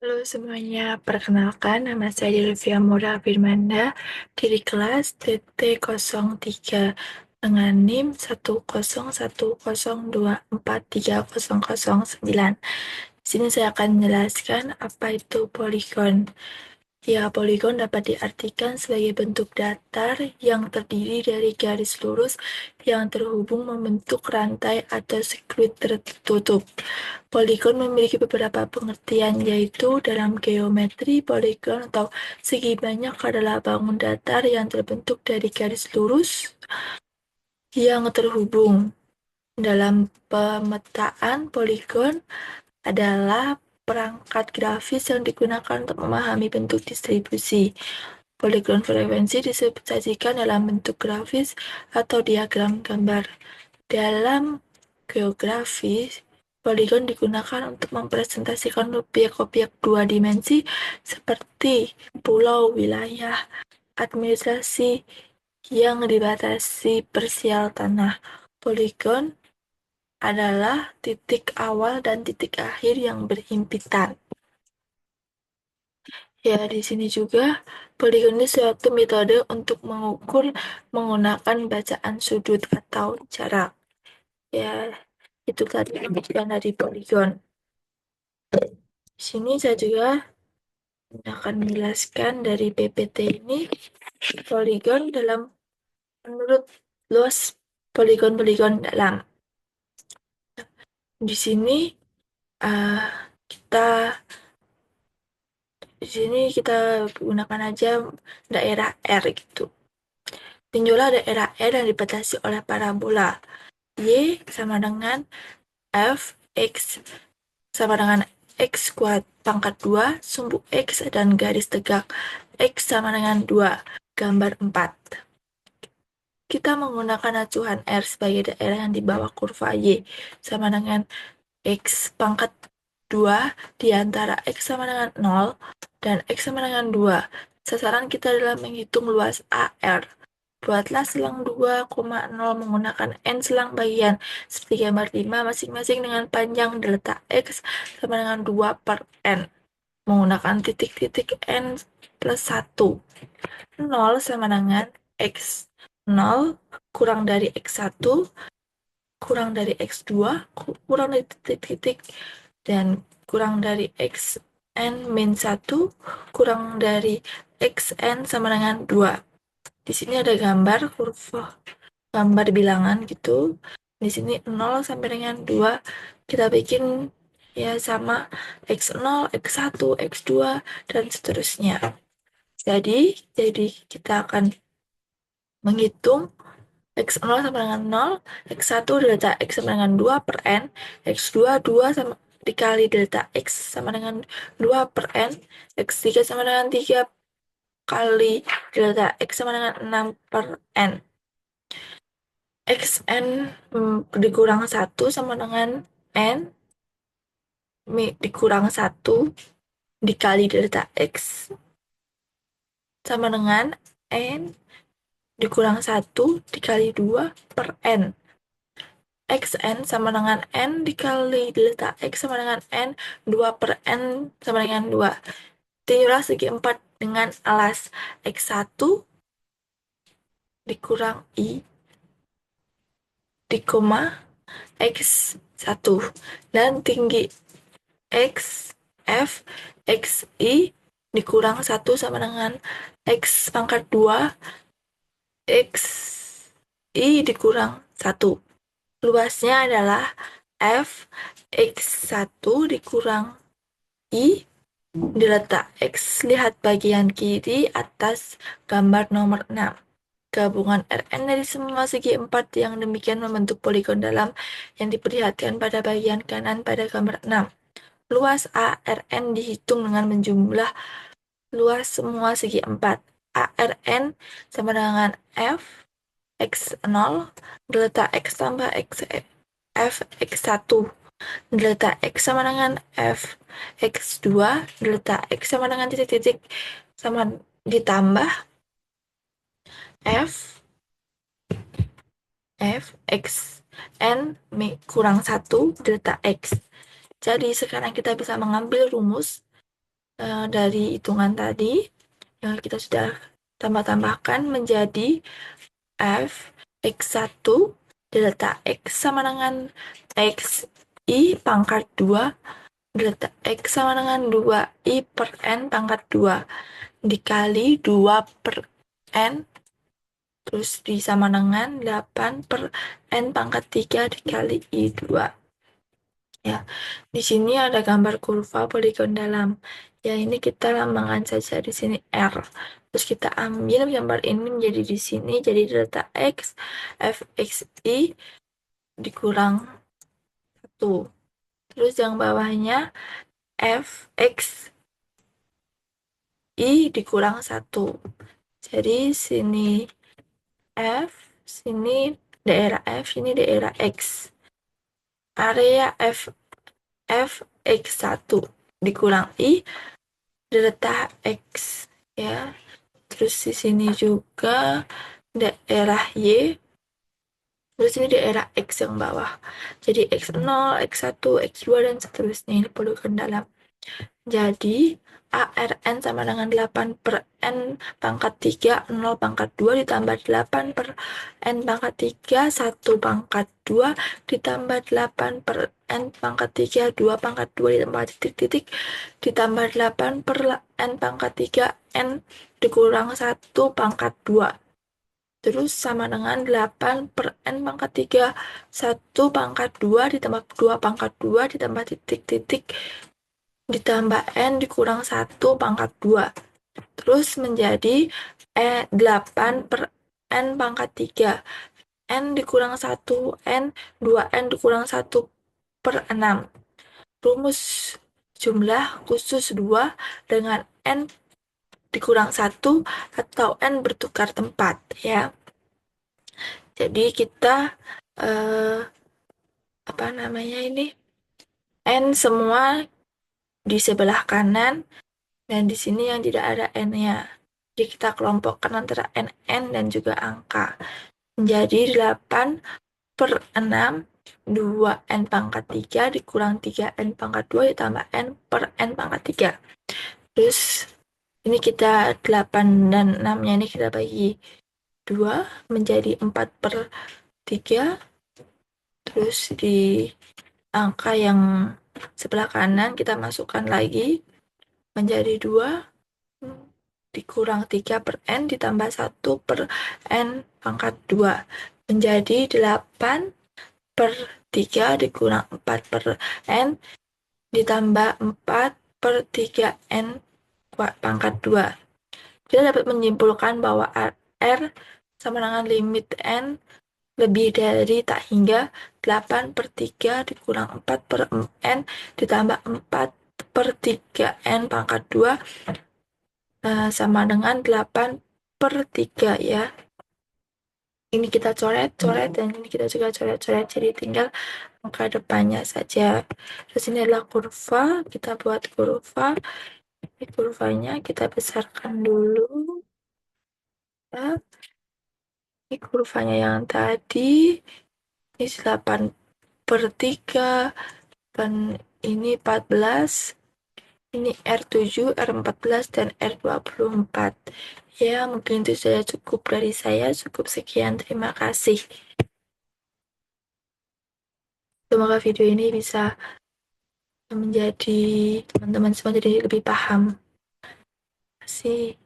Halo semuanya, perkenalkan nama saya Delvia Mura Firmanda dari kelas TT03 dengan NIM 10110243009. Di sini saya akan menjelaskan apa itu poligon. Ya, poligon dapat diartikan sebagai bentuk datar yang terdiri dari garis lurus yang terhubung membentuk rantai atau sirkuit tertutup. Poligon memiliki beberapa pengertian, yaitu dalam geometri, poligon atau segi banyak adalah bangun datar yang terbentuk dari garis lurus yang terhubung. Dalam pemetaan, poligon adalah perangkat grafis yang digunakan untuk memahami bentuk distribusi. Poligon frekuensi disajikan dalam bentuk grafis atau diagram gambar. Dalam geografi, poligon digunakan untuk mempresentasikan objek-objek dua dimensi seperti pulau, wilayah, administrasi yang dibatasi parsial tanah. Poligon adalah titik awal dan titik akhir yang berhimpitan. Ya, di sini juga poligon ini suatu metode untuk mengukur menggunakan bacaan sudut atau jarak. Ya, itu tadi pengertian dari poligon. Di sini saya juga akan menjelaskan dari PPT ini poligon dalam menurut luas poligon-poligon dalam. Di sini eh, kita di sini kita gunakan aja daerah R gitu. Tinjaulah daerah R yang dibatasi oleh parabola Y sama dengan f x sama dengan x kuadrat pangkat 2 sumbu x dan garis tegak x sama dengan 2 gambar 4. Kita menggunakan acuan R sebagai daerah yang di bawah kurva Y sama dengan x pangkat 2 di antara x sama dengan 0 dan x sama dengan 2. Sasaran kita adalah menghitung luas AR. Buatlah selang 2,0 menggunakan n selang bagian seperti gambar 5 masing-masing dengan panjang delta x sama dengan 2 per n. Menggunakan titik-titik n plus 1. 0 sama dengan x. 0 kurang dari x1 kurang dari x2 kurang dari titik-titik dan kurang dari xn min 1 kurang dari xn sama dengan 2. Di sini ada gambar kurva, gambar bilangan gitu. Di sini 0 sampai dengan 2 kita bikin ya sama x0, x1, x2 dan seterusnya. Jadi kita akan menghitung x0 sama dengan 0, x1 delta x sama dengan 2 per n, x2 2 sama dikali delta x sama dengan 2 per n, x3 sama dengan 3 kali delta x sama dengan 6 per n. xn dikurang 1 sama dengan n dikurang 1 dikali delta x sama dengan n dikurang 1 dikali 2 per n. xn sama dengan n dikali delta x sama dengan n 2 per n sama dengan 2. Tinjulah segi 4 dengan alas x1 dikurang i di koma x1 dan tinggi x f x i dikurang 1 sama dengan x pangkat 2 x i dikurang 1. Luasnya adalah f x1 dikurang i diletak x. Lihat bagian kiri atas gambar nomor 6. Gabungan Rn dari semua segi 4 yang demikian membentuk poligon dalam yang diperlihatkan pada bagian kanan pada gambar 6. Luas ARN dihitung dengan menjumlah luas semua segi 4. ARN sama dengan F X0 delta X tambah X F X1 delta X sama dengan F X2 delta X sama dengan titik-titik sama ditambah F X N kurang 1 delta X. Jadi sekarang kita bisa mengambil rumus dari hitungan tadi yang kita sudah tambah-tambahkan menjadi f x1 delta x sama dengan x i pangkat 2 delta x sama dengan 2i per n pangkat 2 dikali 2 per n terus disama dengan 8 per n pangkat 3 dikali i2. Ya, di sini ada gambar kurva poligon dalam. Ya, ini kita lambangkan saja di sini R. Terus kita ambil gambar ini menjadi di sini jadi delta X fxi dikurang 1. Terus yang bawahnya fxi dikurang 1. Jadi sini F, sini daerah F, ini daerah X. Area fx1 dikurang I delta X ya. Terus di sini juga daerah Y. Terus ini daerah X yang bawah. Jadi X0, X1, X2 dan seterusnya ini poligon dalam. Jadi ARN sama dengan 8 per N pangkat 3, 0 pangkat 2 ditambah 8 per N pangkat 3, 1 pangkat 2 ditambah 8 per N pangkat 3, 2 pangkat 2 ditambah titik-titik ditambah 8 per N pangkat 3, N dikurang 1 pangkat 2. Terus sama dengan 8 per N pangkat 3, 1 pangkat 2 ditambah 2 pangkat 2 ditambah titik-titik ditambah N dikurang 1 pangkat 2. Terus menjadi 8 per N pangkat 3. N dikurang 1, N, 2N dikurang 1 per 6. Rumus jumlah khusus 2 dengan N dikurang 1 atau N bertukar tempat ya. Jadi kita apa namanya ini? N semua di sebelah kanan dan di sini yang tidak ada N-nya. Jadi kita kelompokkan antara N dan juga angka. Menjadi 8 per 6, 2N pangkat 3 dikurang 3N pangkat 2 ditambah N per N pangkat 3. Terus ini kita 8 dan 6-nya ini kita bagi 2 menjadi 4 per 3. Terus di angka yang sebelah kanan kita masukkan lagi menjadi 2 dikurang 3 per N ditambah 1 per N pangkat 2 menjadi 8 per 3 dikurang 4 per N ditambah 4 per 3 N pangkat 2. Kita dapat menyimpulkan bahwa R sama dengan limit N lebih dari tak hingga 8 per 3 dikurang 4 per N ditambah 4 per 3 N pangkat 2 sama dengan 8 per 3 ya. Ini kita coret-coret dan ini kita juga coret-coret. Jadi tinggal angka depannya saja. Terus ini adalah kurva. Kita buat kurva. Ini kurvanya kita besarkan dulu. Ya. Ini kurvanya yang tadi. Ini 8 per 3. Dan ini 14. Ini R7, R14, dan R24. Ya, mungkin itu saja cukup dari saya. Cukup sekian. Terima kasih. Semoga video ini bisa menjadi teman-teman semua jadi lebih paham. Terima kasih.